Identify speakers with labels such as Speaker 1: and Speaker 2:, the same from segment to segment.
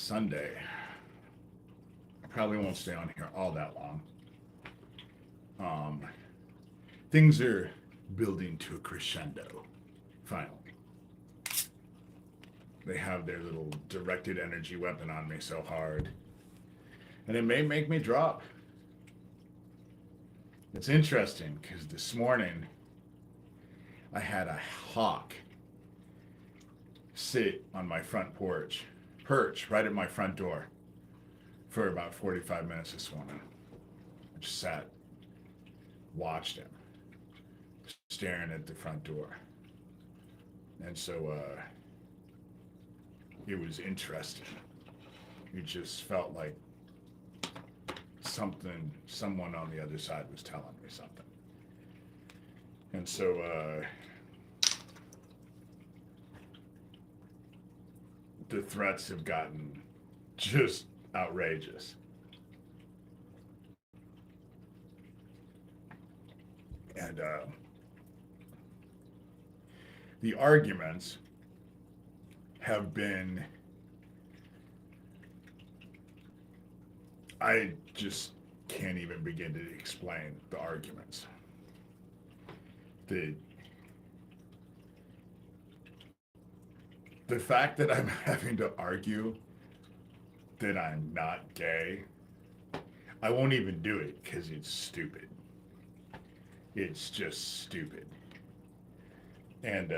Speaker 1: Sunday. I probably won't stay on here all that long. Um, Things are building to a crescendo. Finally, they have their little directed energy weapon on me so hard, and it may make me drop. It's interesting because this morning I had a hawk sit on my front porch, perch right at my front door for about 45 minutes this morning. I just sat, watched him, staring at the front door. And so it was interesting. It just felt like someone on the other side was telling me something. And so the threats have gotten just outrageous. And the arguments have been, I just can't even begin to explain the arguments. The fact that I'm having to argue that I'm not gay, I won't even do it because it's stupid. It's just stupid. And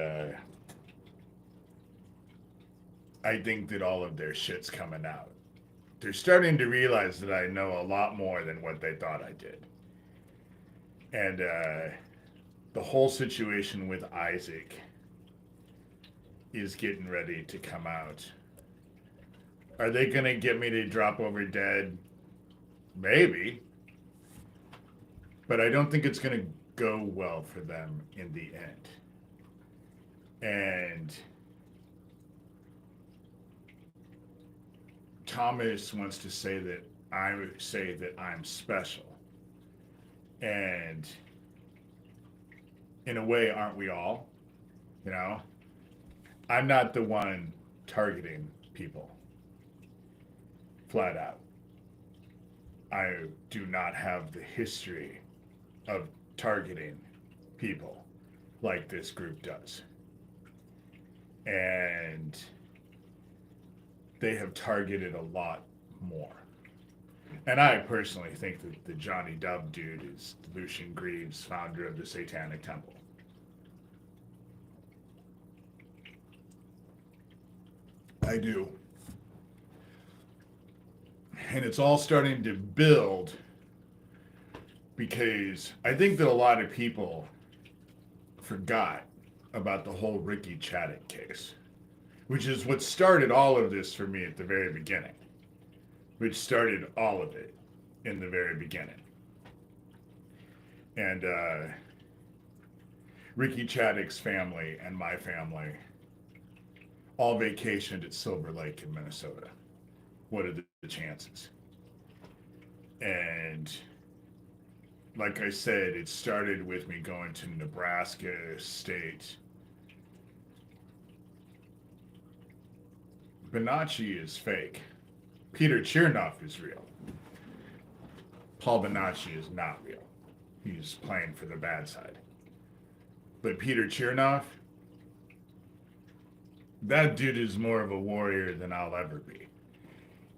Speaker 1: I think that all of their shit's coming out. They're starting to realize that I know a lot more than what they thought I did. And the whole situation with Isaac is getting ready to come out. Are they going to get me to drop over dead? Maybe. But I don't think it's going to go well for them in the end. And Thomas wants to say that I'm special. And in a way, aren't we all? You know? I'm not the one targeting people. Flat out. I do not have the history of targeting people like this group does. And they have targeted a lot more. And I personally think that the Johnny Dub dude is Lucian Greaves, founder of the Satanic Temple. I do. And it's all starting to build because I think that a lot of people forgot about the whole Ricky Chaddick case, which is what started all of this for me at the very beginning, which started all of it in the very beginning. And Ricky Chaddick's family and my family all vacationed at Silver Lake in Minnesota. What are the chances? And like I said, it started with me going to Nebraska State. Bonacci is fake. Peter Chernoff is real. Paul Bonacci is not real. He's playing for the bad side. But Peter Chernoff, that dude is more of a warrior than I'll ever be.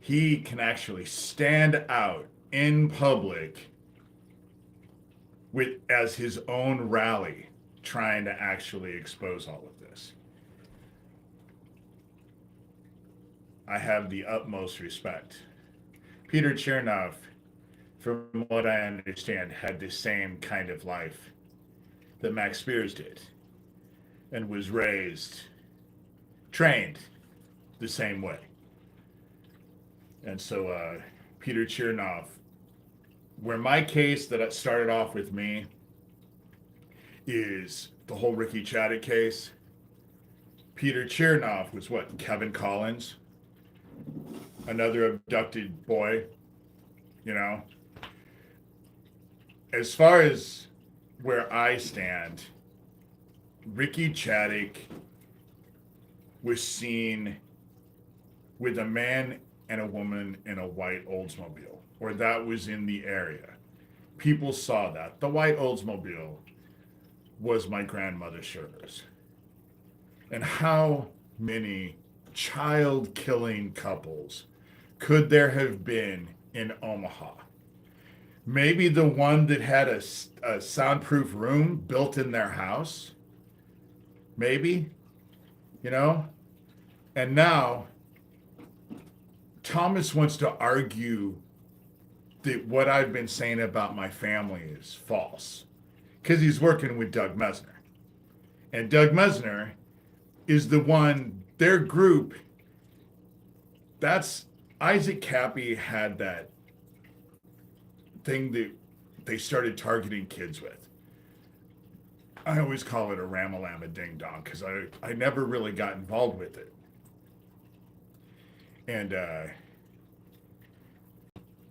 Speaker 1: He can actually stand out in public as his own rally, trying to actually expose all of this. I have the utmost respect. Peter Chernoff, from what I understand, had the same kind of life that Max Spears did, and was trained the same way. And so Peter Chernoff, where my case that started off with me is the whole Ricky Chaddick case. Peter Chernoff was what? Kevin Collins? Another abducted boy, you know? As far as where I stand, Ricky Chaddick was seen with a man and a woman in a white Oldsmobile, or that was in the area. People saw that. The white Oldsmobile was my grandmother Shurter's. And how many child killing couples could there have been in Omaha? Maybe the one that had a soundproof room built in their house. Maybe, you know? And now Thomas wants to argue that what I've been saying about my family is false because he's working with Doug Mesner. And Doug Mesner is the one, their group, that's Isaac Cappy had that thing that they started targeting kids with. I always call it a Ramalama Ding Dong because I never really got involved with it. And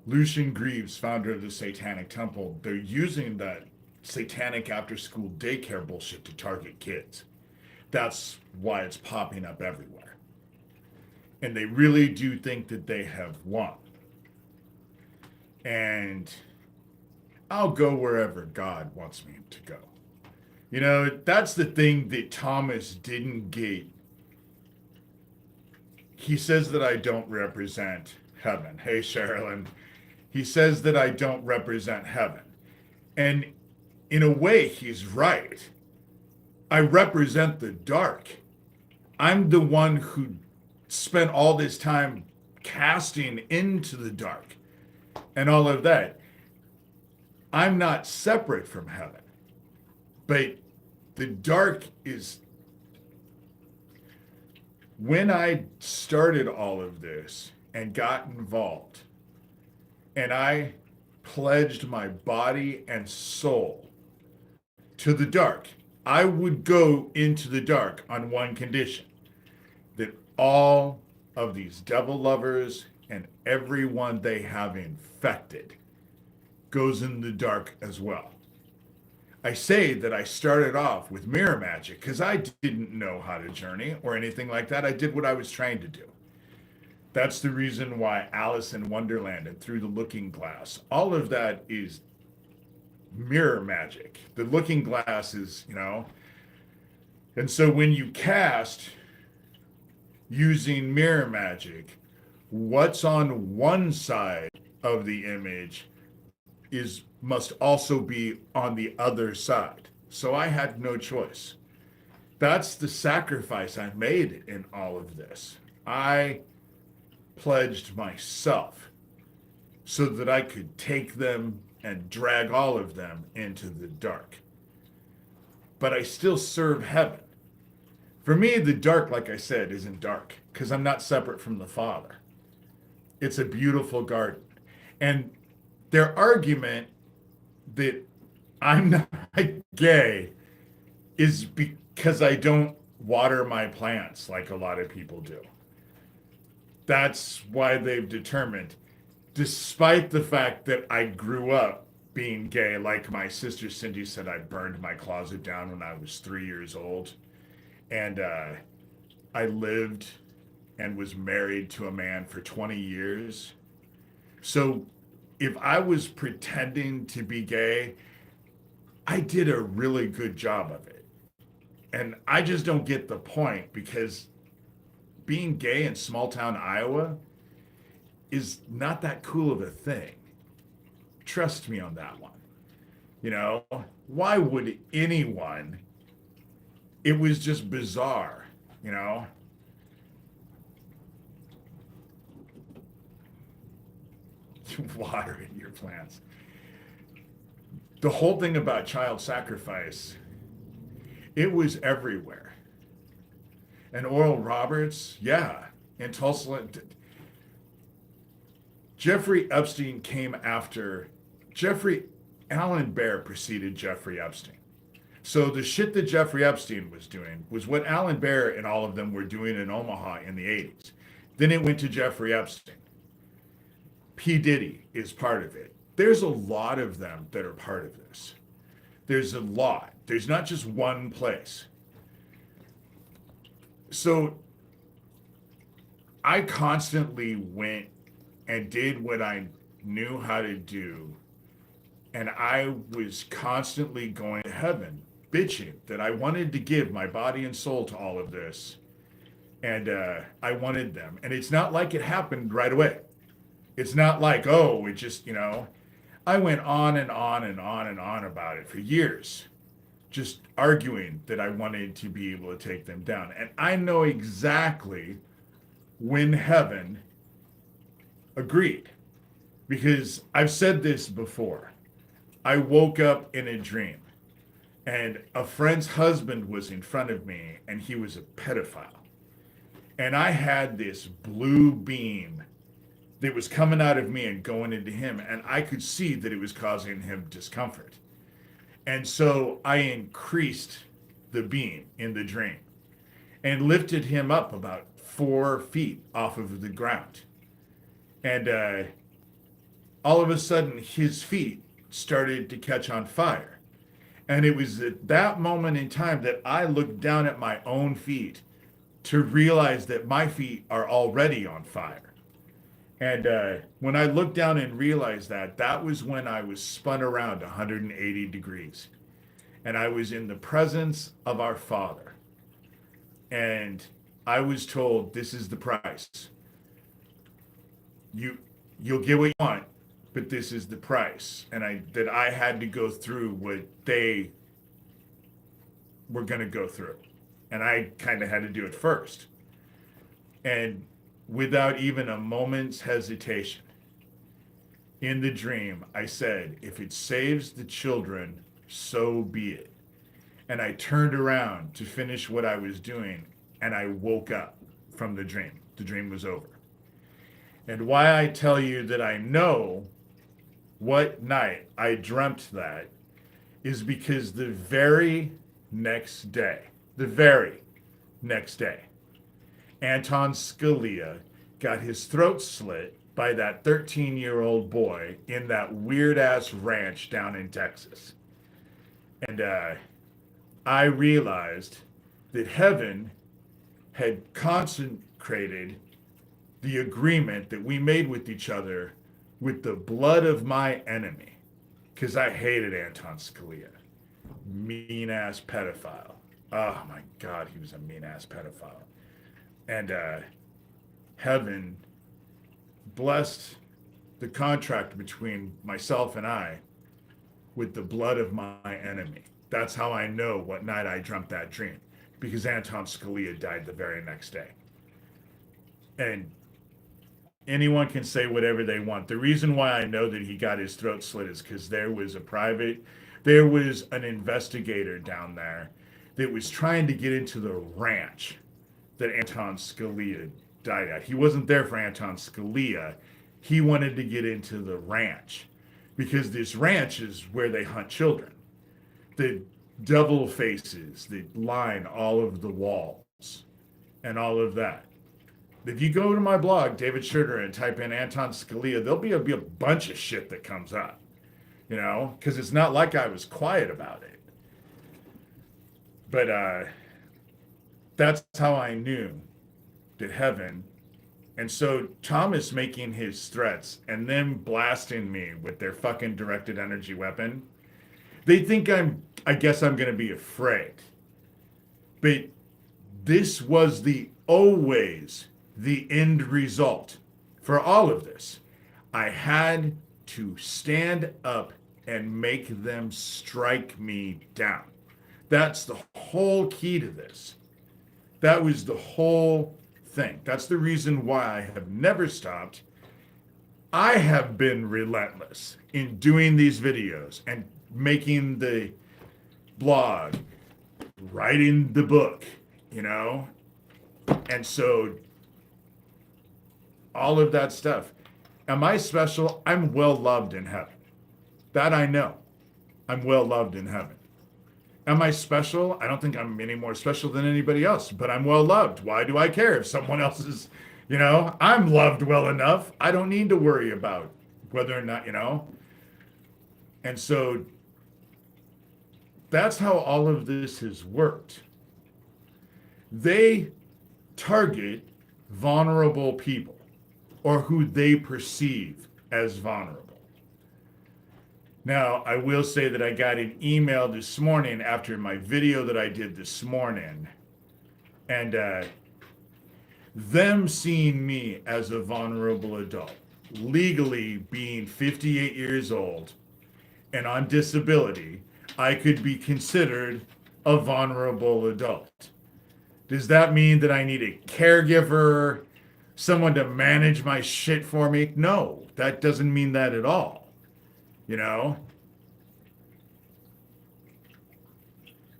Speaker 1: Lucian Greaves, founder of the Satanic Temple, they're using that satanic after-school daycare bullshit to target kids. That's why it's popping up everywhere. And they really do think that they have won. And I'll go wherever God wants me to go. You know, that's the thing that Thomas didn't get. He says that I don't represent heaven. Hey, Sherilyn. He says that I don't represent heaven. And in a way, he's right. I represent the dark. I'm the one who spent all this time casting into the dark and all of that. I'm not separate from heaven. But the dark is, when I started all of this and got involved, and I pledged my body and soul to the dark, I would go into the dark on one condition, that all of these devil lovers and everyone they have infected goes in the dark as well. I say that I started off with mirror magic because I didn't know how to journey or anything like that. I did what I was trying to do. That's the reason why Alice in Wonderland and Through the Looking Glass, all of that is mirror magic. The looking glass is, you know, and so when you cast using mirror magic, what's on one side of the image must also be on the other side. So I had no choice. That's the sacrifice I made in all of this. I pledged myself so that I could take them and drag all of them into the dark. But I still serve heaven. For me, the dark, like I said, isn't dark because I'm not separate from the Father. It's a beautiful garden. And their argument that I'm not gay is because I don't water my plants like a lot of people do. That's why they've determined, despite the fact that I grew up being gay, like my sister Cindy said, I burned my closet down when I was 3 years old. And I lived and was married to a man for 20 years. So if I was pretending to be gay, I did a really good job of it. And I just don't get the point because being gay in small town Iowa is not that cool of a thing. Trust me on that one. You know, why would anyone? It was just bizarre, you know? Watering your plants. The whole thing about child sacrifice, it was everywhere. And Oral Roberts, yeah, in Tulsa. Jeffrey Epstein came after, Alan Baer preceded Jeffrey Epstein. So the shit that Jeffrey Epstein was doing was what Alan Baer and all of them were doing in Omaha in the 80s. Then it went to Jeffrey Epstein. P. Diddy is part of it. There's a lot of them that are part of this. There's a lot. There's not just one place. So I constantly went and did what I knew how to do. And I was constantly going to heaven, bitching that I wanted to give my body and soul to all of this. And I wanted them. And it's not like it happened right away. It's not like, oh, it just, I went on and on and on and on about it for years, just arguing that I wanted to be able to take them down. And I know exactly when heaven agreed, because I've said this before. I woke up in a dream and a friend's husband was in front of me and he was a pedophile. And I had this blue beam that was coming out of me and going into him, and I could see that it was causing him discomfort. And so I increased the beam in the dream and lifted him up about 4 feet off of the ground. And all of a sudden, his feet started to catch on fire. And it was at that moment in time that I looked down at my own feet to realize that my feet are already on fire. And when I looked down and realized that, that was when I was spun around 180 degrees. And I was in the presence of our Father. And I was told, this is the price. You'll get what you want, but this is the price. And I had to go through what they were going to go through. And I kind of had to do it first. And without even a moment's hesitation, in the dream, I said, if it saves the children, so be it. And I turned around to finish what I was doing, and I woke up from the dream. The dream was over. And why I tell you that I know what night I dreamt that is because the very next day, Anton Scalia got his throat slit by that 13-year-old boy in that weird-ass ranch down in Texas. And I realized that heaven had consecrated the agreement that we made with each other with the blood of my enemy, because I hated Anton Scalia. Mean-ass pedophile. Oh my God, he was a mean-ass pedophile. And heaven blessed the contract between myself and I with the blood of my enemy. That's how I know what night I dreamt that dream, because Anton Scalia died the very next day. And anyone can say whatever they want. The reason why I know that he got his throat slit is because there was an investigator down there that was trying to get into the ranch that Anton Scalia died at. He wasn't there for Anton Scalia. He wanted to get into the ranch because this ranch is where they hunt children. The devil faces that line all of the walls and all of that. If you go to my blog, David Shurter, and type in Anton Scalia, there'll be a bunch of shit that comes up, because it's not like I was quiet about it. But that's how I knew that heaven. And so Thomas making his threats and them blasting me with their fucking directed energy weapon, they think I guess I'm going to be afraid. But this was always the end result for all of this. I had to stand up and make them strike me down. That's the whole key to this. That was the whole thing. That's the reason why I have never stopped. I have been relentless in doing these videos and making the blog, writing the book, And so all of that stuff. Am I special? I'm well loved in heaven. That I know. I'm well loved in heaven. Am I special? I don't think I'm any more special than anybody else, but I'm well loved. Why do I care if someone else is, I'm loved well enough. I don't need to worry about whether or not, And so that's how all of this has worked. They target vulnerable people or who they perceive as vulnerable. Now, I will say that I got an email this morning after my video that I did this morning, and them seeing me as a vulnerable adult, legally being 58 years old and on disability, I could be considered a vulnerable adult. Does that mean that I need a caregiver, someone to manage my shit for me? No, that doesn't mean that at all. You know?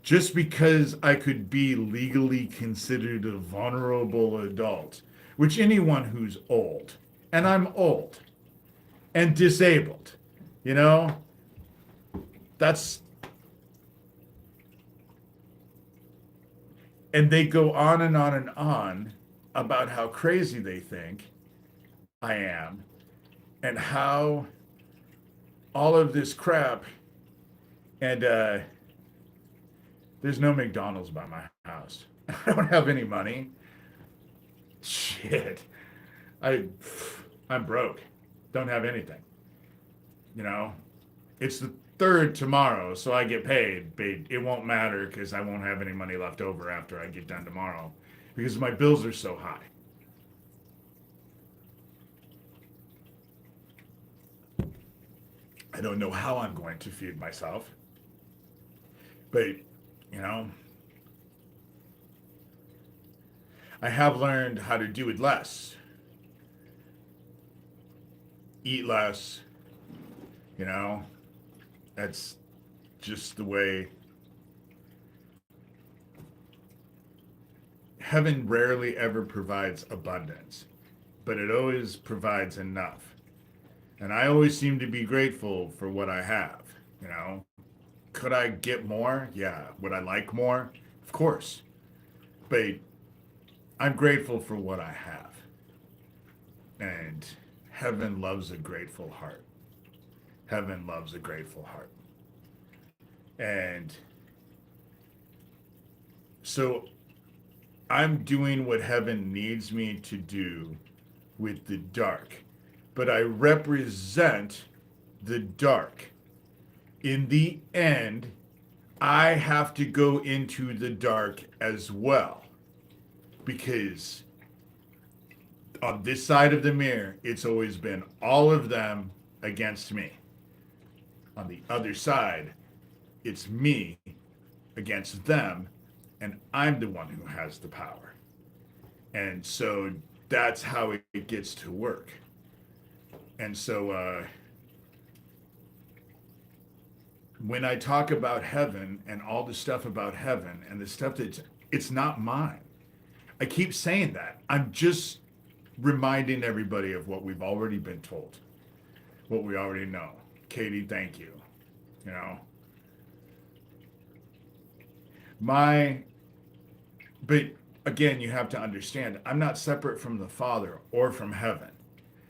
Speaker 1: Just because I could be legally considered a vulnerable adult, which anyone who's old, and I'm old and disabled, you know, that's, and they go on and on and on about how crazy they think I am and how all of this crap, and there's no McDonald's by my house. I don't have any money. Shit. I I'm broke. Don't have anything. You know? It's the third tomorrow, so I get paid, but it won't matter because I won't have any money left over after I get done tomorrow because my bills are so high. I don't know how I'm going to feed myself, but you know, I have learned how to do it less, eat less, you know, that's just the way. Heaven rarely ever provides abundance, but it always provides enough. And I always seem to be grateful for what I have, you know. Could I get more? Yeah. Would I like more? Of course. But I'm grateful for what I have. And heaven loves a grateful heart. Heaven loves a grateful heart. And so I'm doing what heaven needs me to do with the dark, but I represent the dark. In the end, I have to go into the dark as well, because on this side of the mirror, it's always been all of them against me. On the other side, it's me against them, and I'm the one who has the power. And so that's how it gets to work. And so when I talk about heaven and all the stuff about heaven and the stuff that it's not mine. I keep saying that. I'm just reminding everybody of what we've already been told, what we already know. Katie, thank you. You know, but again, you have to understand, I'm not separate from the Father or from heaven.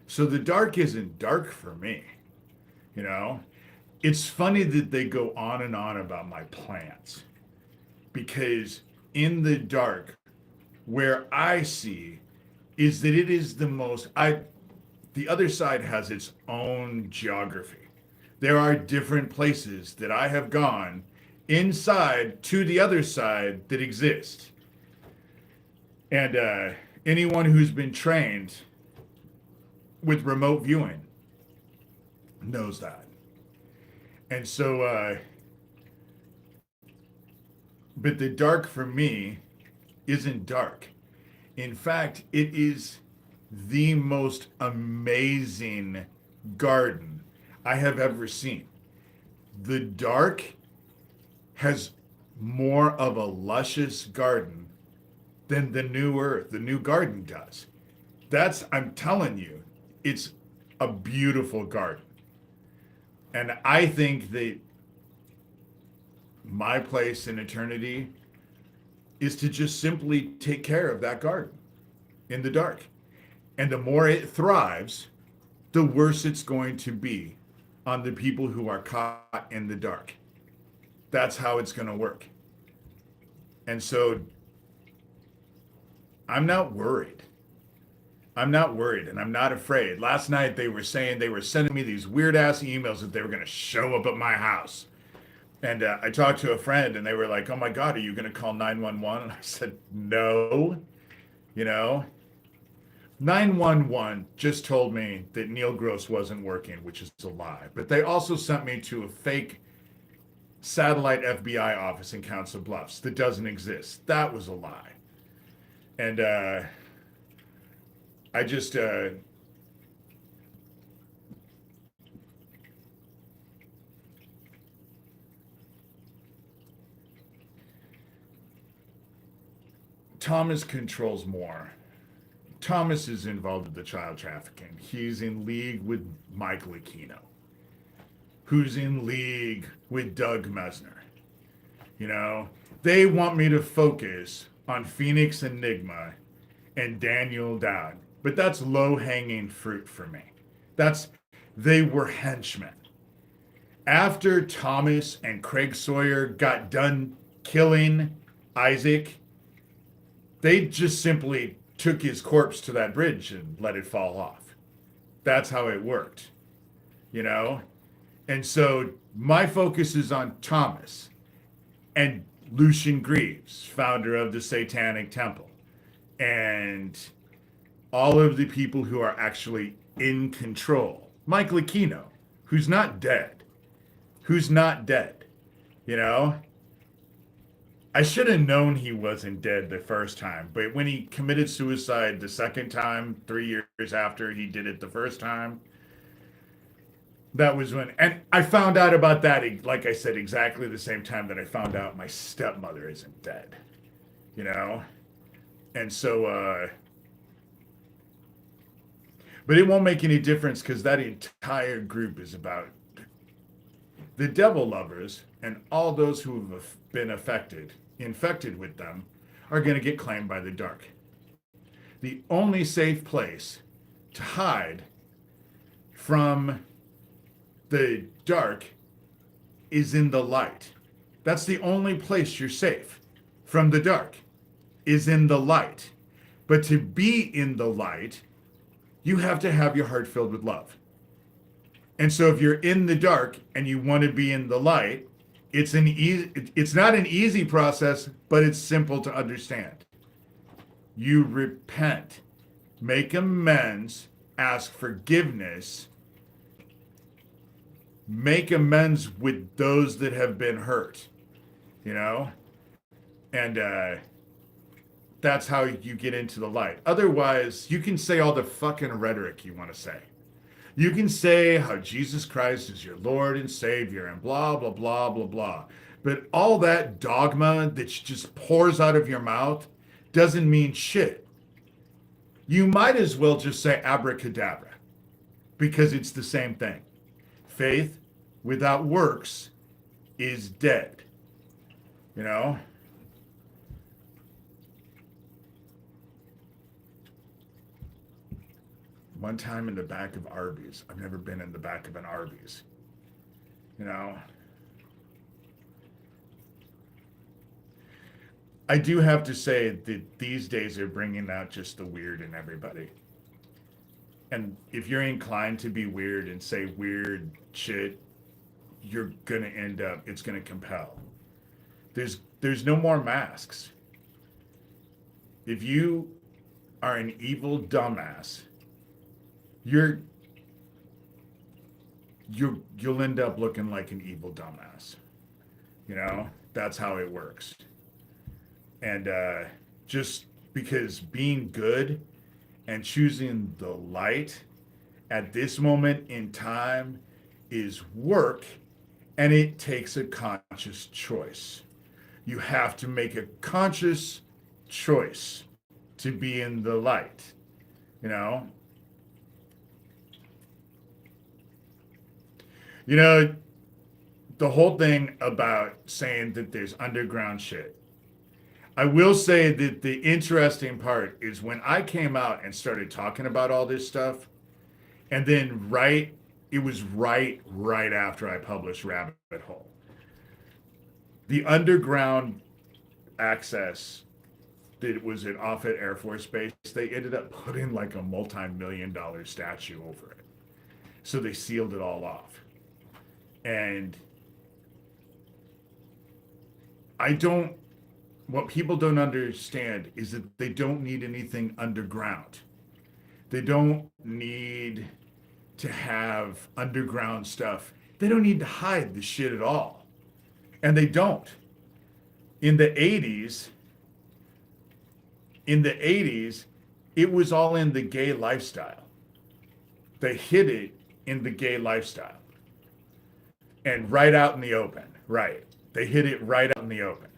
Speaker 1: So the dark isn't dark for me. You know, it's funny that they go on and on about my plans, because in the dark, where I see is that it is the other side has its own geography. There are different places that I have gone inside to the other side that exist. And anyone who's been trained with remote viewing knows that. And so, but the dark for me isn't dark. In fact, it is the most amazing garden I have ever seen. The dark has more of a luscious garden than the new earth, the new garden does. I'm telling you, it's a beautiful garden. And I think that my place in eternity is to just simply take care of that garden in the dark. And the more it thrives, the worse it's going to be on the people who are caught in the dark. That's how it's going to work. And so I'm not worried. I'm not worried and I'm not afraid. Last night they were saying they were sending me these weird ass emails that they were going to show up at my house. And I talked to a friend and they were like, "Oh my God, are you going to call 911?" And I said, "No." You know, 911 just told me that Neil Gross wasn't working, which is a lie. But they also sent me to a fake satellite FBI office in Council Bluffs that doesn't exist. That was a lie. And I just, Thomas controls more. Thomas is involved with the child trafficking. He's in league with Michael Aquino, who's in league with Doug Mesner. You know, they want me to focus on Phoenix Enigma and Daniel Dowd, but that's low hanging fruit for me. That's they were henchmen. After Thomas and Craig Sawyer got done killing Isaac, they just simply took his corpse to that bridge and let it fall off. That's how it worked, you know? And so my focus is on Thomas and Lucian Greaves, founder of the Satanic Temple, and all of the people who are actually in control. Michael Aquino, who's not dead, who's not dead, you know? I should have known he wasn't dead the first time, but when he committed suicide the second time, 3 years after he did it the first time, that was when, and I found out about that, like I said, exactly the same time that I found out my stepmother isn't dead, you know? And so, but it won't make any difference because that entire group is about the devil lovers, and all those who have been infected with them, are going to get claimed by the dark. The only safe place to hide from the dark is in the light. That's the only place you're safe from the dark, is in the light. But to be in the light, you have to have your heart filled with love. And so if you're in the dark and you want to be in the light, it's not an easy process, but it's simple to understand. You repent, make amends, ask forgiveness, make amends with those that have been hurt, you know? And that's how you get into the light. Otherwise, you can say all the fucking rhetoric you want to say. You can say how Jesus Christ is your Lord and Savior and blah, blah, blah, blah, blah. But all that dogma that just pours out of your mouth doesn't mean shit. You might as well just say abracadabra because it's the same thing. Faith without works is dead. You know? One time in the back of Arby's. I've never been in the back of an Arby's. You know? I do have to say that these days are bringing out just the weird in everybody. And if you're inclined to be weird and say weird shit, you're going to end up, it's going to compel. There's no more masks. If you are an evil dumbass, you'll end up looking like an evil dumbass. You know, that's how it works. And just because being good and choosing the light at this moment in time is work, and it takes a conscious choice. You have to make a conscious choice to be in the light, you know? You know, the whole thing about saying that there's underground shit. I will say that the interesting part is when I came out and started talking about all this stuff, and then it was right after I published Rabbit Hole. The underground access that was at Offutt Air Force Base, they ended up putting like a multi-million-dollar statue over it. So they sealed it all off. And I don't, what people don't understand is that they don't need anything underground. They don't need to have underground stuff. They don't need to hide the shit at all. And they don't. In the 80s, it was all in the gay lifestyle. They hid it in the gay lifestyle. And right out in the open. Right. They hid it right out in the open.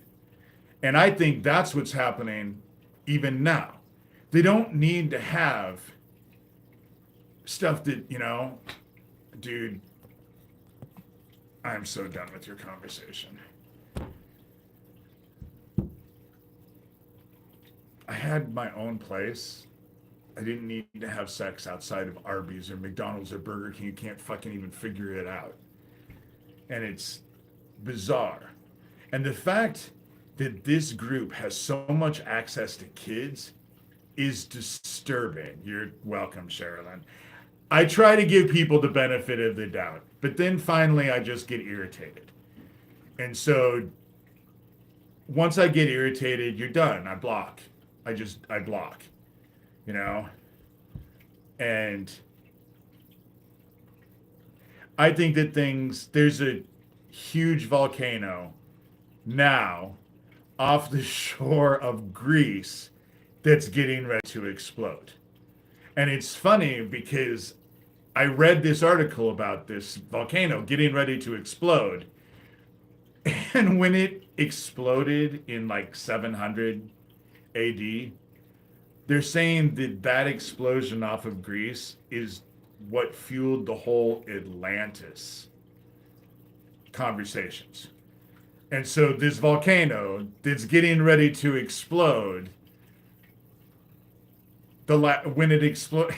Speaker 1: And I think that's what's happening even now. They don't need to have stuff that, dude, I'm so done with your conversation. I had my own place. I didn't need to have sex outside of Arby's or McDonald's or Burger King. You can't fucking even figure it out. And it's bizarre. And the fact that this group has so much access to kids is disturbing. You're welcome, Sherilyn. I try to give people the benefit of the doubt, but then finally I just get irritated. And so once I get irritated, you're done. I block. I block, And I think that there's a huge volcano now off the shore of Greece that's getting ready to explode. And it's funny because I read this article about this volcano getting ready to explode. And when it exploded in like 700 AD, they're saying that explosion off of Greece is what fueled the whole Atlantis conversations. And so this volcano that's getting ready to explode, when it explodes,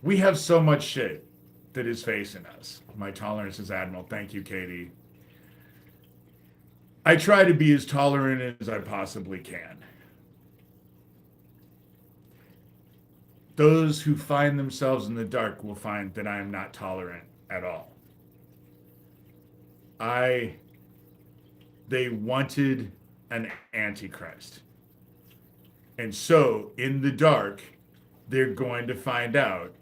Speaker 1: we have so much shit that is facing us. My tolerance is Admiral. Thank you, Katie. I try to be as tolerant as I possibly can. Those who find themselves in the dark will find that I am not tolerant at all. They wanted an antichrist. And so, in the dark, they're going to find out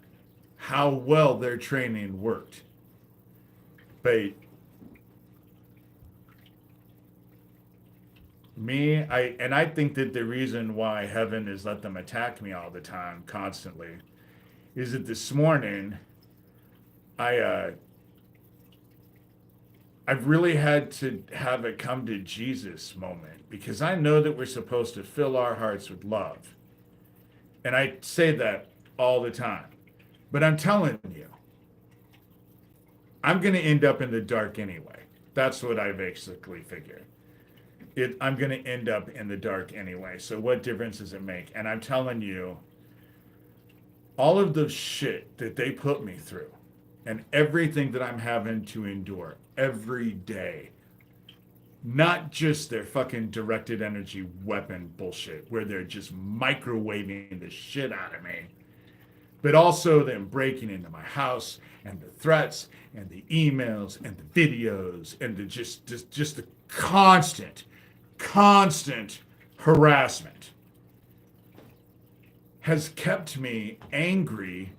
Speaker 1: how well their training worked. But I think that the reason why heaven has let them attack me all the time, constantly, is that this morning, I've really had to have a come to Jesus moment, because I know that we're supposed to fill our hearts with love. And I say that all the time. But I'm telling you, I'm going to end up in the dark anyway. That's what I basically figured. I'm going to end up in the dark anyway. So what difference does it make? And I'm telling you, all of the shit that they put me through and everything that I'm having to endure every day, not just their fucking directed energy weapon bullshit where they're just microwaving the shit out of me, but also them breaking into my house and the threats and the emails and the videos and the just the constant harassment has kept me angry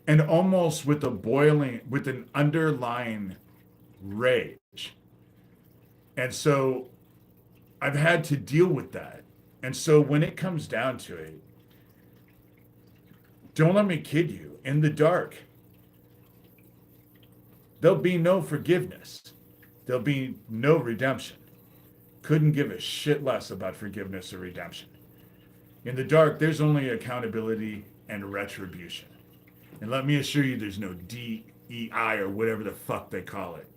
Speaker 1: and almost with an underlying rage. And so I've had to deal with that. And so when it comes down to it, don't let me kid you, in the dark, there'll be no forgiveness. There'll be no redemption. Couldn't give a shit less about forgiveness or redemption. In the dark, there's only accountability and retribution. And let me assure you, there's no DEI or whatever the fuck they call it.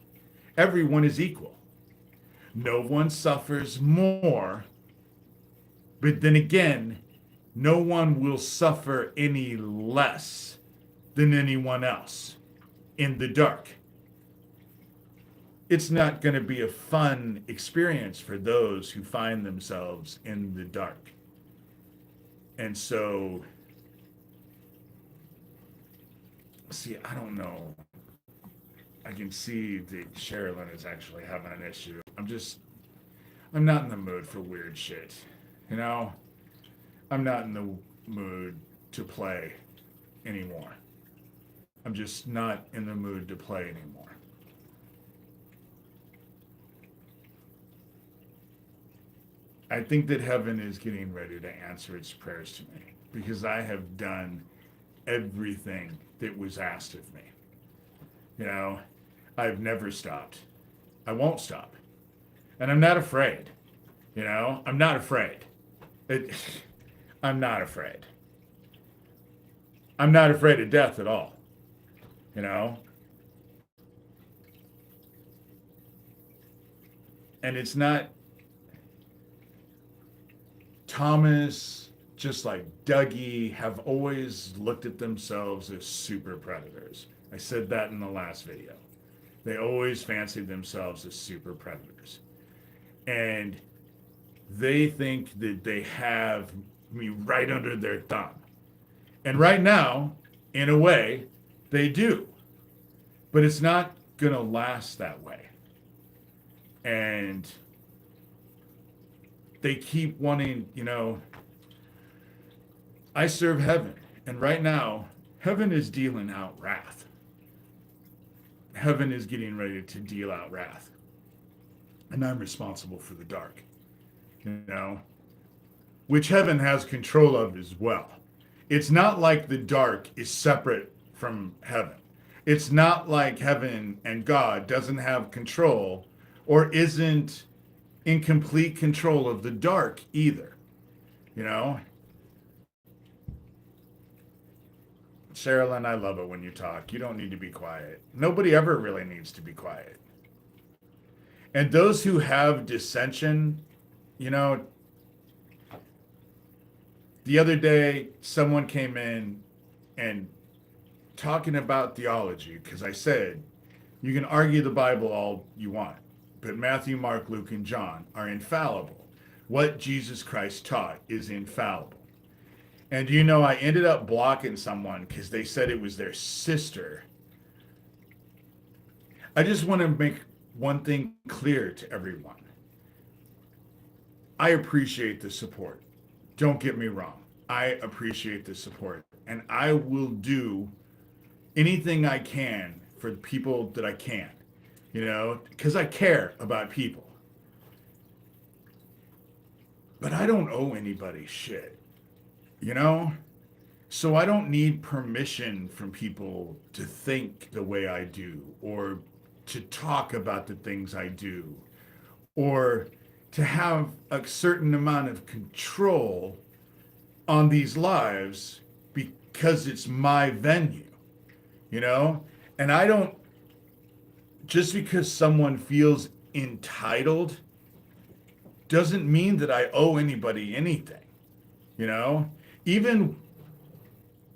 Speaker 1: Everyone is equal. No one suffers more, but then again, no one will suffer any less than anyone else in the dark. it's not going to be a fun experience for those who find themselves in the dark. And so, see, I don't know. I can see that Sherilyn is actually having an issue. I'm not in the mood for weird shit. You know? I'm not in the mood to play anymore. I'm just not in the mood to play anymore. I think that heaven is getting ready to answer its prayers to me because I have done everything that was asked of me. You know, I've never stopped. I won't stop. And I'm not afraid. You know, I'm not afraid. It, I'm not afraid. I'm not afraid of death at all. You know? And it's not Thomas, just like Dougie, have always looked at themselves as super predators. I said that in the last video. They always fancied themselves as super predators. And they think that they have me right under their thumb. And right now, in a way, they do. But it's not going to last that way. And they keep wanting, you know, I serve heaven. And right now, heaven is dealing out wrath. Heaven is getting ready to deal out wrath. And I'm responsible for the dark, you know, which heaven has control of as well. It's not like the dark is separate from heaven. It's not like heaven and God doesn't have control or isn't in complete control of the dark either, you know. Sherilyn, I love it when you talk. You don't need to be quiet. Nobody ever really needs to be quiet. And those who have dissension, you know, the other day someone came in and talking about theology, because I said, you can argue the Bible all you want, but Matthew, Mark, Luke, and John are infallible. What Jesus Christ taught is infallible. And you know, I ended up blocking someone because they said it was their sister. I just want to make one thing clear to everyone. I appreciate the support. Don't get me wrong. I appreciate the support. And I will do anything I can for the people that I can, you know, because I care about people. But I don't owe anybody shit. You know? So I don't need permission from people to think the way I do or to talk about the things I do or to have a certain amount of control on these lives because it's my venue, you know? And I don't, just because someone feels entitled doesn't mean that I owe anybody anything, you know? Even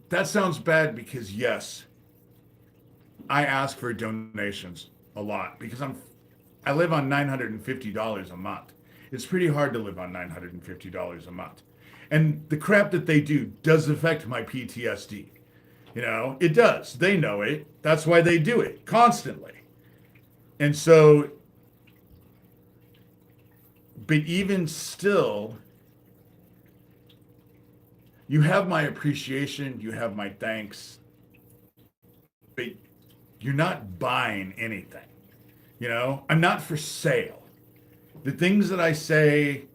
Speaker 1: that sounds bad because yes, I ask for donations a lot because I live on $950 a month. It's pretty hard to live on $950 a month. And the crap that they do does affect my PTSD. You know, it does. They know it. That's why they do it constantly. And so, but even still, you have my appreciation, you have my thanks, but you're not buying anything. You know, I'm not for sale. The things that I say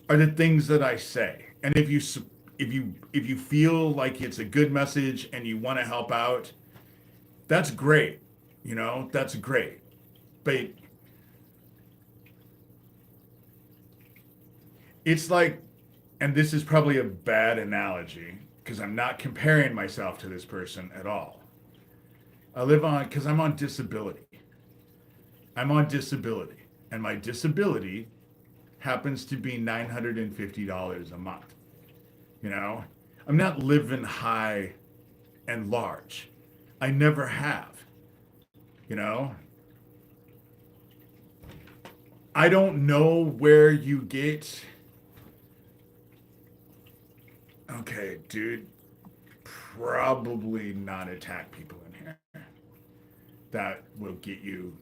Speaker 1: are the things that I say. And if you feel like it's a good message and you want to help out, that's great. You know, that's great. But it's like, and this is probably a bad analogy because I'm not comparing myself to this person at all. Because I'm on disability. I'm on disability. And my disability happens to be $950 a month. You know, I'm not living high and large. I never have. You know, I don't know where you get. Okay, dude, probably not attack people in here. That will get you.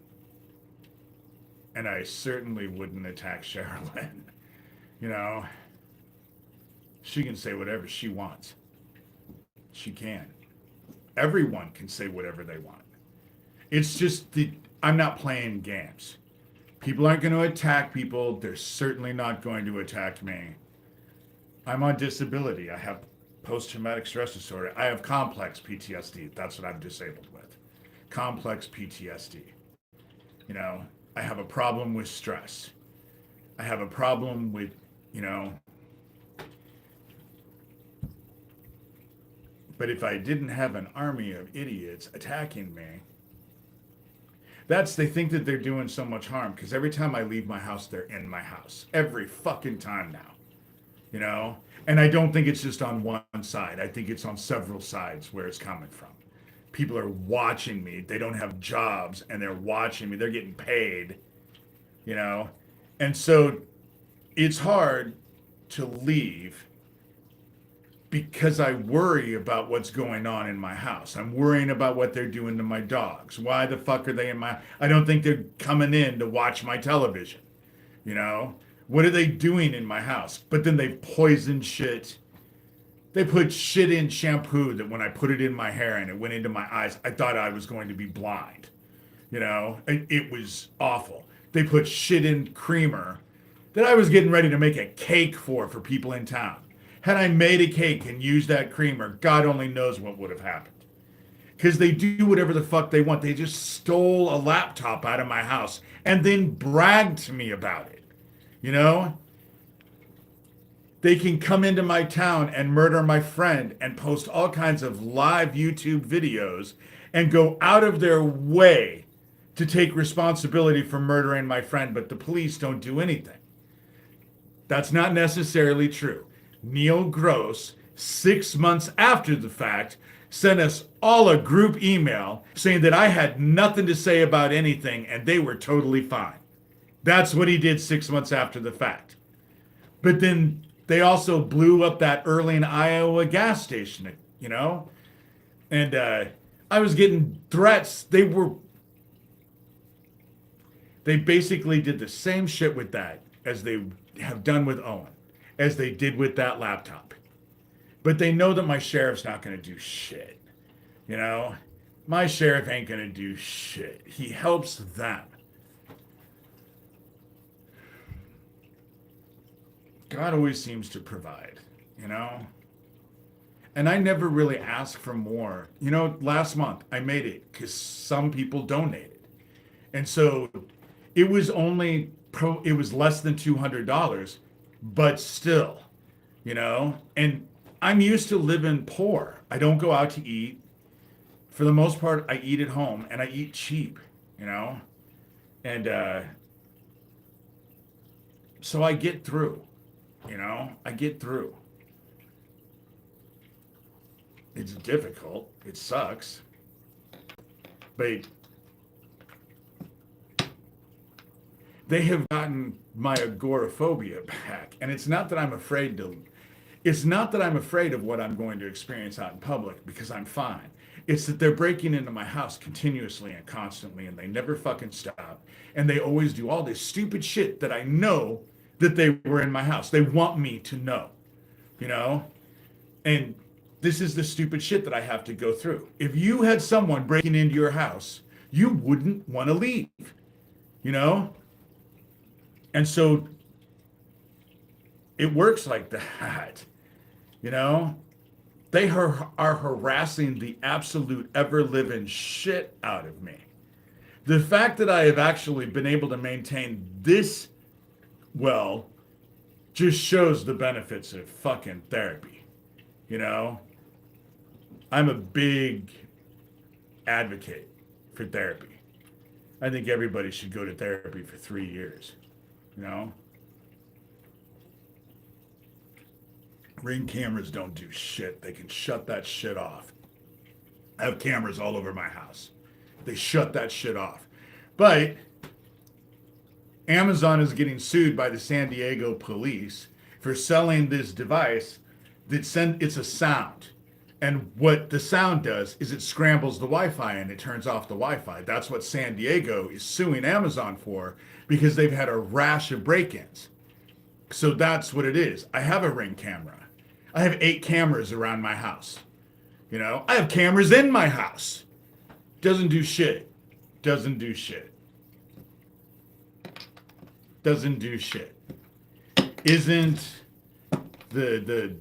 Speaker 1: And I certainly wouldn't attack Sherilyn. You know, she can say whatever she wants. She can. Everyone can say whatever they want. It's just the I'm not playing games. People aren't going to attack people. They're certainly not going to attack me. I'm on disability. I have post-traumatic stress disorder. I have complex PTSD. That's what I'm disabled with. Complex PTSD. You know, I have a problem with stress. I have a problem with, you know, but if I didn't have an army of idiots attacking me, they think that they're doing so much harm because every time I leave my house, they're in my house. Every fucking time now, you know? And I don't think it's just on one side. I think it's on several sides where it's coming from. People are watching me. They don't have jobs and they're watching me. They're getting paid, you know? And so it's hard to leave because I worry about what's going on in my house. I'm worrying about what they're doing to my dogs. Why the fuck are they in my... I don't think they're coming in to watch my television, you know? What are they doing in my house? But then they poison shit. They put shit in shampoo that when I put it in my hair and it went into my eyes, I thought I was going to be blind. You know, it was awful. They put shit in creamer that I was getting ready to make a cake for people in town. Had I made a cake and used that creamer, God only knows what would have happened. Because they do whatever the fuck they want. They just stole a laptop out of my house and then bragged to me about it. You know? They can come into my town and murder my friend and post all kinds of live YouTube videos and go out of their way to take responsibility for murdering my friend, but the police don't do anything. That's not necessarily true. Neil Gross, 6 months after the fact, sent us all a group email saying that I had nothing to say about anything and they were totally fine. That's what he did 6 months after the fact. But then they also blew up that Early in Iowa gas station, you know? And I was getting threats. They basically did the same shit with that as they have done with Owen, as they did with that laptop. But they know that my sheriff's not going to do shit. You know? My sheriff ain't going to do shit. He helps them. God always seems to provide, you know? And I never really ask for more. You know, last month I made it because some people donated. And so it was less than $200, but still, you know? And I'm used to living poor. I don't go out to eat. For the most part, I eat at home and I eat cheap, you know? And so I get through, you know? I get through. It's difficult. It sucks. But they have gotten my agoraphobia back. And it's not that I'm afraid of what I'm going to experience out in public because I'm fine. It's that they're breaking into my house continuously and constantly and they never fucking stop. And they always do all this stupid shit that I know that they were in my house. They want me to know, you know? And this is the stupid shit that I have to go through. If you had someone breaking into your house, you wouldn't want to leave, you know? And so it works like that, you know? They are harassing the absolute ever-living shit out of me. The fact that I have actually been able to maintain this well just shows the benefits of fucking therapy, you know? I'm a big advocate for therapy. I think everybody should go to therapy for 3 years, you know? Ring cameras don't do shit. They can shut that shit off. I have cameras all over my house. They shut that shit off. But Amazon is getting sued by the San Diego police for selling this device it's a sound. And what the sound does is it scrambles the Wi-Fi and it turns off the Wi-Fi. That's what San Diego is suing Amazon for because they've had a rash of break-ins. So that's what it is. I have a Ring camera. I have 8 cameras around my house. You know, I have cameras in my house. Doesn't do shit. Doesn't do shit. Doesn't do shit. Isn't the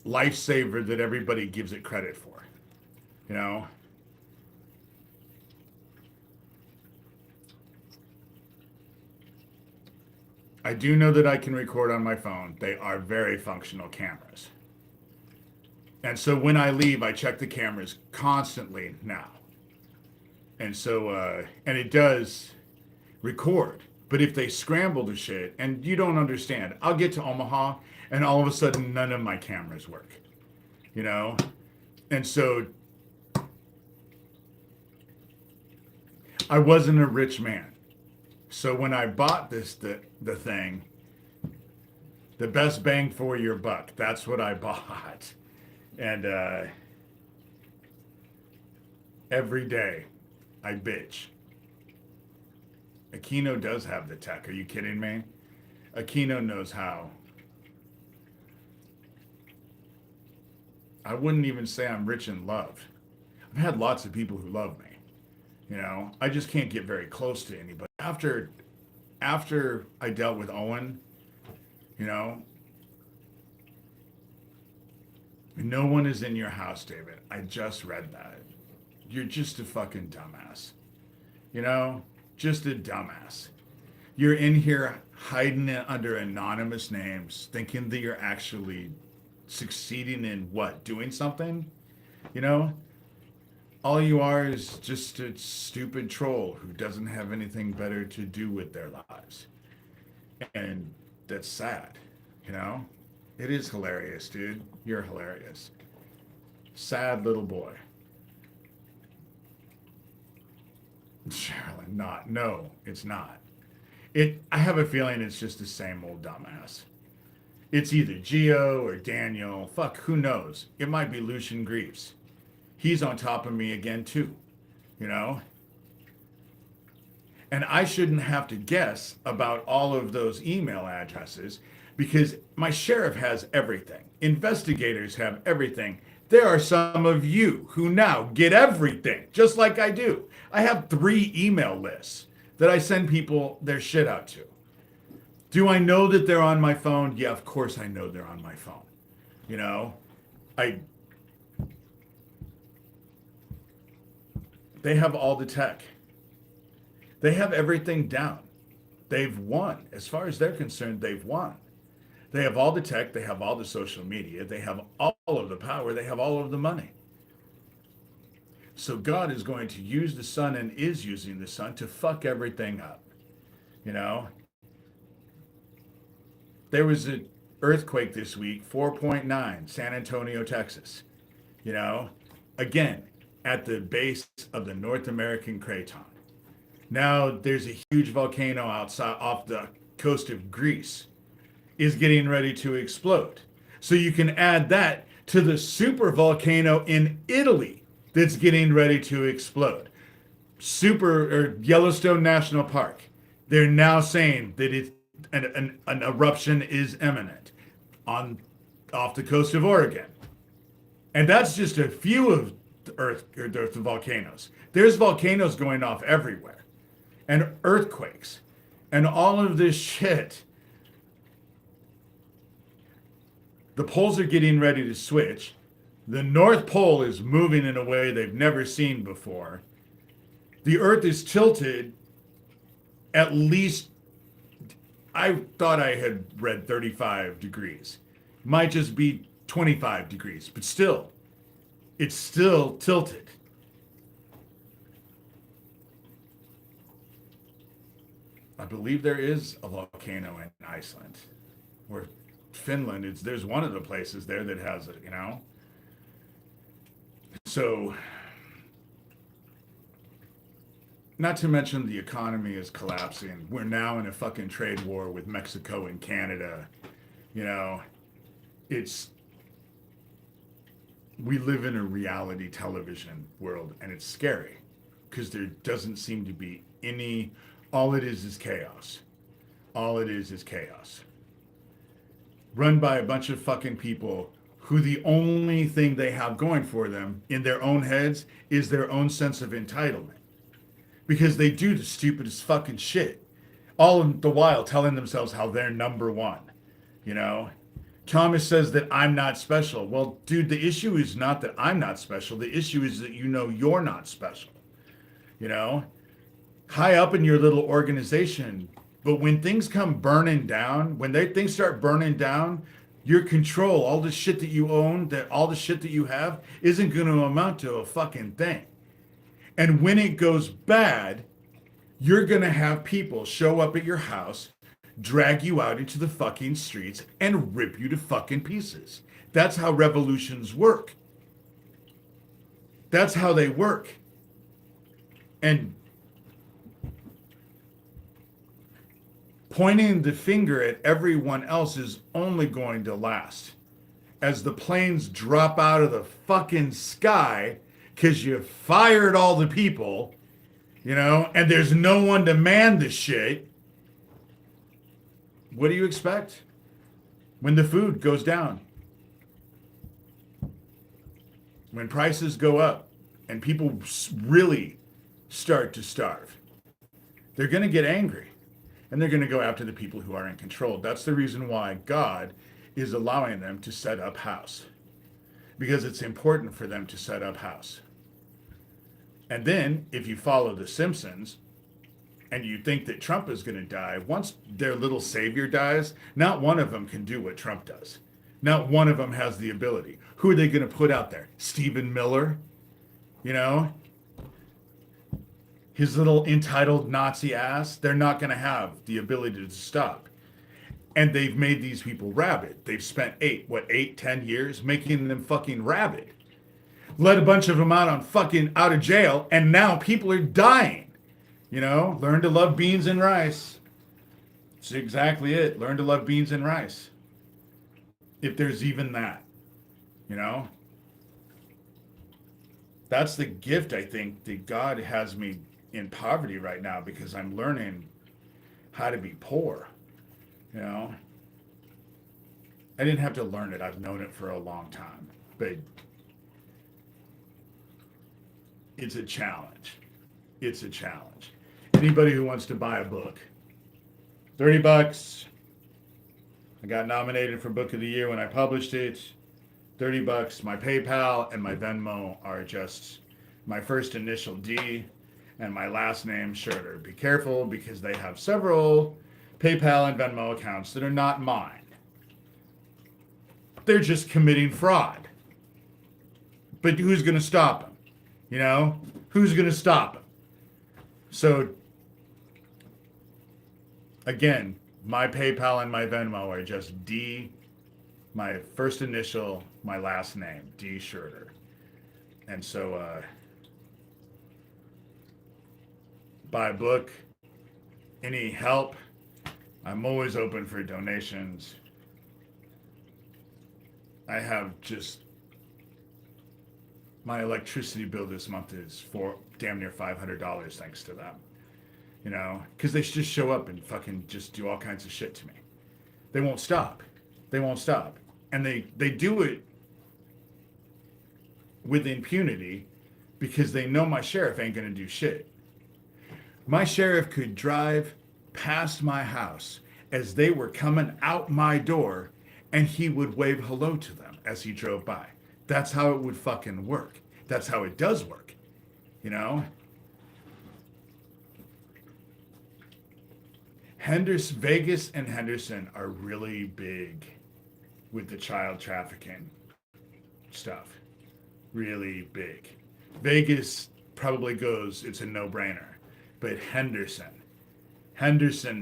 Speaker 1: lifesaver that everybody gives it credit for. You know? I do know that I can record on my phone. They are very functional cameras. And so when I leave, I check the cameras constantly now. And so, and it does record. But if they scramble the shit, and you don't understand, I'll get to Omaha, and all of a sudden, none of my cameras work. You know? And so, I wasn't a rich man. So when I bought the thing, the best bang for your buck, that's what I bought. And every day I bitch. Aquino does have the tech. Are you kidding me? Aquino knows how. I wouldn't even say I'm rich in love. I've had lots of people who love me. You know, I just can't get very close to anybody. After I dealt with Owen, you know, no one is in your house, David. I just read that. You're just a fucking dumbass. You know, just a dumbass. You're in here hiding it under anonymous names, thinking that you're actually succeeding in what? Doing something? You know? All you are is just a stupid troll who doesn't have anything better to do with their lives. And that's sad, you know? It is hilarious, dude. You're hilarious. Sad little boy. Sherilyn, not. No, it's not. I have a feeling it's just the same old dumbass. It's either Gio or Daniel. Fuck, who knows? It might be Lucian Greaves. He's on top of me again too, you know? And I shouldn't have to guess about all of those email addresses because my sheriff has everything. Investigators have everything. There are some of you who now get everything, just like I do. I have 3 email lists that I send people their shit out to. Do I know that they're on my phone? Yeah, of course I know they're on my phone. You know, they have all the tech. They have everything down. They've won. As far as they're concerned, they've won. They have all the tech. They have all the social media. They have all of the power. They have all of the money. So God is going to use the sun and is using the sun to fuck everything up. You know? There was an earthquake this week, 4.9, San Antonio, Texas. You know? Again, at the base of the North American Craton. Now there's a huge volcano outside off the coast of Greece is getting ready to explode. So you can add that to the super volcano in Italy that's getting ready to explode. Yellowstone National Park. They're now saying that an eruption is imminent off the coast of Oregon. And that's just a few of the volcanoes. There's volcanoes going off everywhere, and earthquakes, and all of this shit. The poles are getting ready to switch. The North Pole is moving in a way they've never seen before. The Earth is tilted at least, I thought I had read 35 degrees. Might just be 25 degrees, but still. It's still tilted. I believe there is a volcano in Iceland, or Finland. There's one of the places there that has it, you know? So Not to mention the economy is collapsing. We're now in a fucking trade war with Mexico and Canada. You know, it's we live in a reality television world, and it's scary because there doesn't seem to be any. All it is chaos. All it is chaos. Run by a bunch of fucking people who the only thing they have going for them in their own heads is their own sense of entitlement. Because they do the stupidest fucking shit. All the while telling themselves how they're number one. You know? Thomas says that I'm not special. Well, dude, the issue is not that I'm not special. The issue is that you know you're not special. You know? High up in your little organization. But when things come burning down, when things start burning down, your control, all the shit that you own, that all the shit that you have, isn't going to amount to a fucking thing. And when it goes bad, you're going to have people show up at your house, drag you out into the fucking streets, and rip you to fucking pieces. That's how revolutions work. That's how they work. And pointing the finger at everyone else is only going to last. As the planes drop out of the fucking sky because you fired all the people, you know, and there's no one to man the shit, what do you expect when the food goes down? When prices go up and people really start to starve, they're going to get angry. And they're going to go after the people who are in control. That's the reason why God is allowing them to set up house. Because it's important for them to set up house. And then, if you follow The Simpsons, and you think that Trump is going to die, once their little savior dies, not one of them can do what Trump does. Not one of them has the ability. Who are they going to put out there? Stephen Miller? You know? His little entitled Nazi ass, they're not going to have the ability to stop. And they've made these people rabid. They've spent 10 years making them fucking rabid. Let a bunch of them out of jail, and now people are dying. You know, learn to love beans and rice. That's exactly it. Learn to love beans and rice. If there's even that, you know? That's the gift, I think, that God has me in poverty right now, because I'm learning how to be poor. You know, I didn't have to learn it. I've known it for a long time, but it's a challenge. It's a challenge. Anybody who wants to buy a book, $30. I got nominated for Book of the Year when I published it. $30. My PayPal and my Venmo are just my first initial D and my last name, Shurter. Be careful, because they have several PayPal and Venmo accounts that are not mine. They're just committing fraud. But who's going to stop them? You know? Who's going to stop them? So, again, my PayPal and my Venmo are just D, my first initial, my last name, D. Shurter. And so, buy a book, any help, I'm always open for donations. I have just, my electricity bill this month is for damn near $500 thanks to them. You know, because they just show up and fucking just do all kinds of shit to me. They won't stop. They won't stop. And they do it with impunity, because they know my sheriff ain't gonna do shit. My sheriff could drive past my house as they were coming out my door, and he would wave hello to them as he drove by. That's how it would fucking work. That's how it does work. You know? Vegas and Henderson are really big with the child trafficking stuff. Really big. Vegas probably goes, it's a no-brainer. But Henderson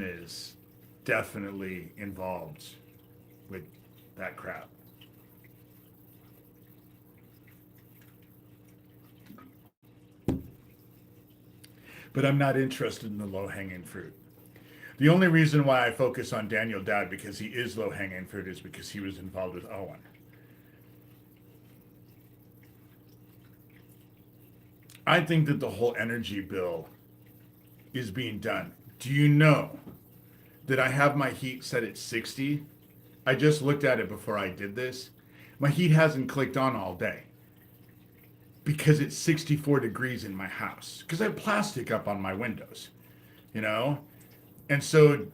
Speaker 1: is definitely involved with that crap. but I'm not interested in the low-hanging fruit. The only reason why I focus on Daniel Dowd, because he is low-hanging fruit, is because he was involved with Owen. I think that the whole energy bill is being done. Do you know that I have my heat set at 60? I just looked at it before I did this. My heat hasn't clicked on all day because it's 64 degrees in my house. Because I have plastic up on my windows, you know? And so,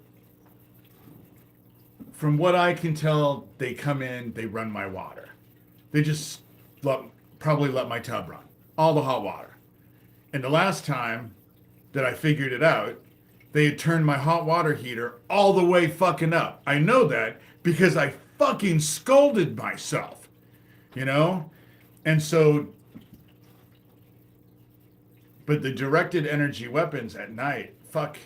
Speaker 1: from what I can tell, they come in, they run my water. They just probably let my tub run, all the hot water. And the last time that I figured it out, they had turned my hot water heater all the way fucking up. I know that because I fucking scolded myself, you know? And so, but the directed energy weapons at night, fuck.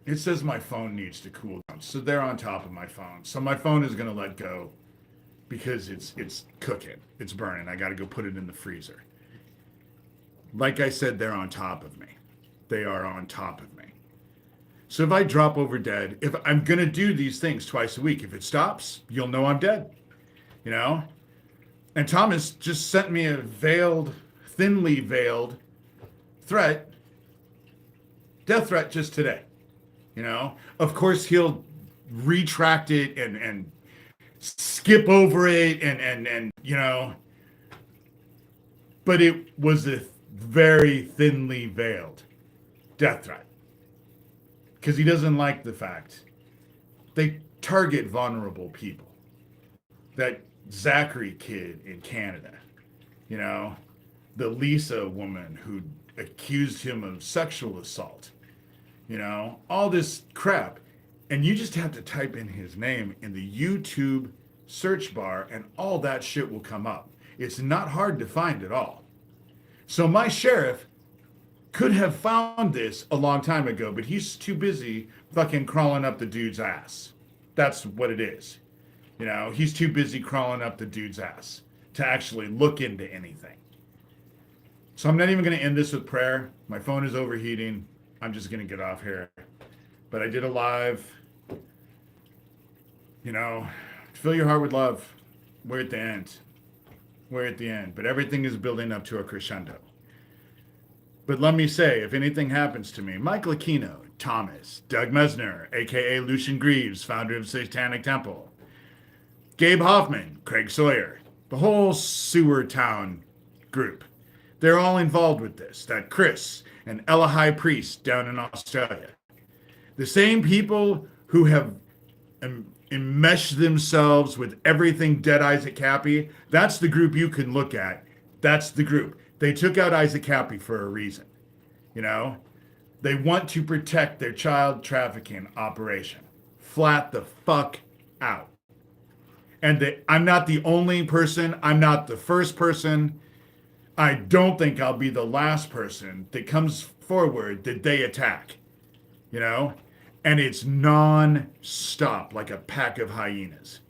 Speaker 1: It says my phone needs to cool down. So they're on top of my phone. So my phone is going to let go because it's cooking. It's burning. I got to go put it in the freezer. Like I said, they're on top of me. They are on top of me. So if I drop over dead, if I'm going to do these things twice a week, if it stops, you'll know I'm dead, you know? And Thomas just sent me a thinly veiled threat, death threat just today, you know? Of course, he'll retract it and skip over it and you know, but it was a very thinly veiled death threat because he doesn't like the fact they target vulnerable people. That Zachary kid in Canada, you know, the Lisa woman who accused him of sexual assault, you know, all this crap. And you just have to type in his name in the YouTube search bar and all that shit will come up. It's not hard to find at all. So my sheriff could have found this a long time ago, but he's too busy fucking crawling up the dude's ass. That's what it is. You know, he's too busy crawling up the dude's ass to actually look into anything. So I'm not even going to end this with prayer. My phone is overheating. I'm just going to get off here. But I did a live. You know, fill your heart with love. We're at the end. We're at the end. But everything is building up to a crescendo. But let me say, if anything happens to me, Michael Aquino, Thomas, Doug Mesner, a.k.a. Lucian Greaves, founder of Satanic Temple, Gabe Hoffman, Craig Sawyer, the whole Sewer Town group. They're all involved with this. That Chris and Ella High Priest down in Australia. The same people who have enmeshed themselves with everything dead Isaac Cappy, that's the group you can look at. That's the group. They took out Isaac Cappy for a reason. You know? They want to protect their child trafficking operation. Flat the fuck out. And I'm not the only person. I'm not the first person. I don't think I'll be the last person that comes forward that they attack. You know? And it's non-stop, like a pack of hyenas.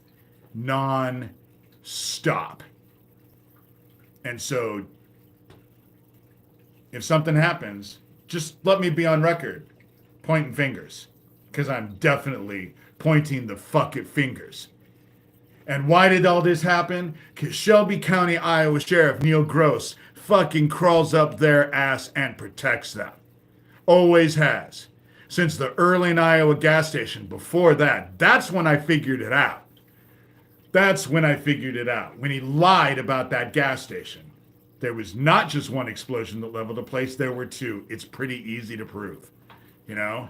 Speaker 1: Non-stop. And so, if something happens, just let me be on record pointing fingers. Because I'm definitely pointing the fucking fingers. And why did all this happen? Because Shelby County, Iowa Sheriff Neil Gross fucking crawls up their ass and protects them. Always has. Since the Erling, Iowa gas station. Before that, that's when I figured it out. That's when I figured it out. When he lied about that gas station. There was not just one explosion that leveled the place. There were two. It's pretty easy to prove. You know?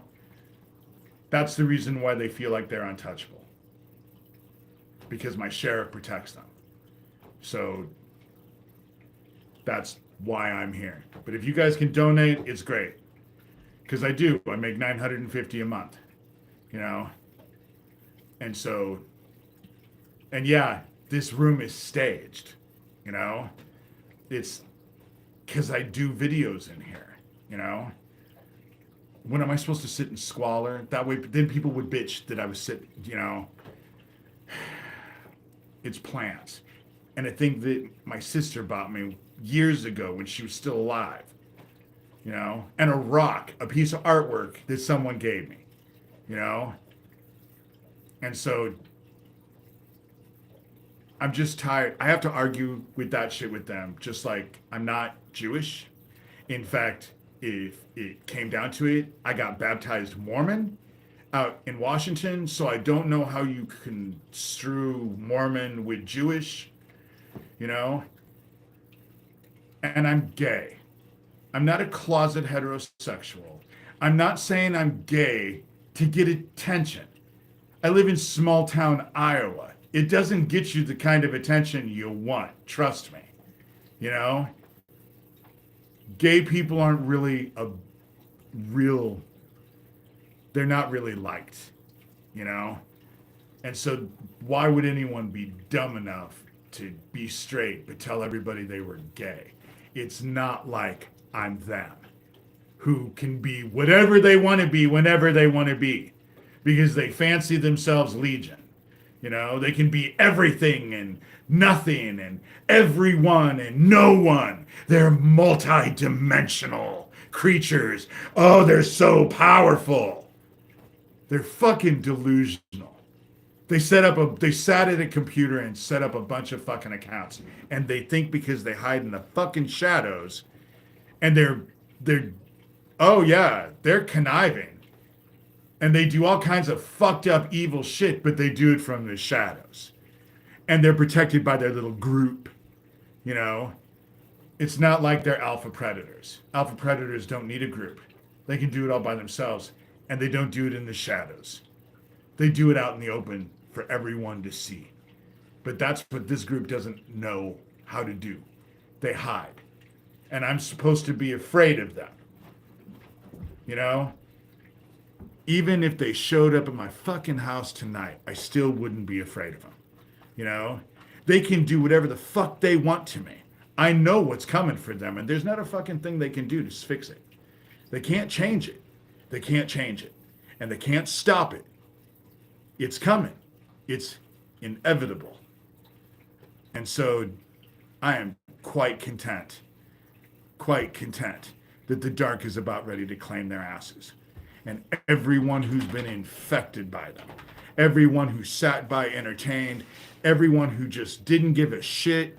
Speaker 1: That's the reason why they feel like they're untouchable. Because my sheriff protects them. So that's why I'm here. But if you guys can donate, it's great. Because I do. I make $950 a month. You know? And so, and yeah, this room is staged. You know? It's because I do videos in here. You know? When am I supposed to sit and squalor? That way, then people would bitch that I was sitting, you know? It's plants. and a thing that my sister bought me years ago when she was still alive, you know, and a rock, a piece of artwork that someone gave me, you know. And so I'm just tired. I have to argue with that shit with them, just like I'm not Jewish. In fact, if it came down to it, I got baptized Mormon out in Washington, so I don't know how you construe Mormon with Jewish, you know? And I'm gay. I'm not a closet heterosexual. I'm not saying I'm gay to get attention. I live in small town Iowa. It doesn't get you the kind of attention you want. Trust me. You know? Gay people aren't really they're not really liked, you know? And so why would anyone be dumb enough to be straight but tell everybody they were gay? It's not like I'm them, who can be whatever they want to be whenever they want to be, because they fancy themselves Legion. You know, they can be everything and nothing and everyone and no one. They're multi-dimensional creatures. Oh, they're so powerful. They're fucking delusional. They sat at a computer and set up a bunch of fucking accounts, and they think because they hide in the fucking shadows, and they're oh yeah, they're conniving. And they do all kinds of fucked up evil shit, but they do it from the shadows. And they're protected by their little group, you know? It's not like they're alpha predators. Alpha predators don't need a group. They can do it all by themselves, and they don't do it in the shadows. They do it out in the open for everyone to see. But that's what this group doesn't know how to do. They hide. And I'm supposed to be afraid of them. You know? Even if they showed up at my fucking house tonight, I still wouldn't be afraid of them. You know? They can do whatever the fuck they want to me. I know what's coming for them, and there's not a fucking thing they can do to fix it. They can't change it. They can't change it. And they can't stop it. It's coming. It's inevitable. And so I am quite content that the dark is about ready to claim their asses. And everyone who's been infected by them, everyone who sat by entertained, everyone who just didn't give a shit,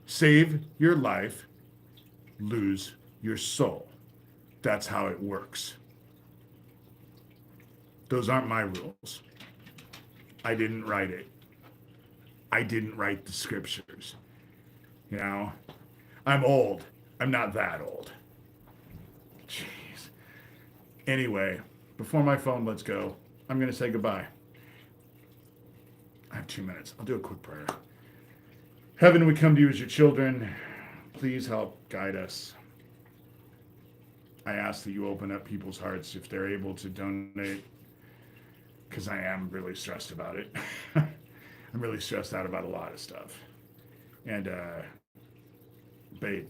Speaker 1: save your life, lose your soul. That's how it works. Those aren't my rules. I didn't write it. I didn't write the scriptures. You know, I'm old. I'm not that old. Jeez. Anyway, before my phone lets go, I'm going to say goodbye. I have 2 minutes. I'll do a quick prayer. Heaven, we come to you as your children. Please help guide us. I ask that you open up people's hearts if they're able to donate, because I am really stressed about it. I'm really stressed out about a lot of stuff. And, babe,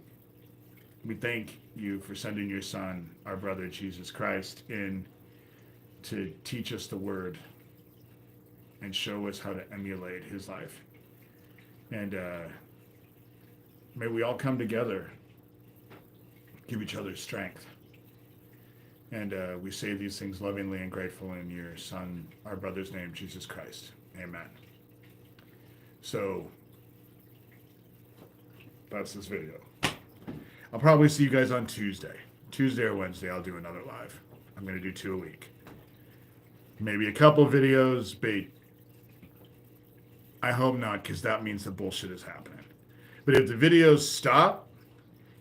Speaker 1: we thank you for sending your son, our brother Jesus Christ, in to teach us the word and show us how to emulate his life. And may we all come together, give each other strength. And we say these things lovingly and grateful in your son, our brother's name, Jesus Christ. Amen. So that's this video. I'll probably see you guys on Tuesday. Tuesday or Wednesday, I'll do another live. I'm going to do 2 a week. Maybe a couple videos, but I hope not, because that means the bullshit is happening. But if the videos stop,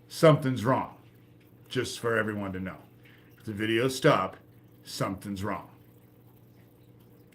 Speaker 1: something's wrong. Just for everyone to know. If the videos stop, something's wrong.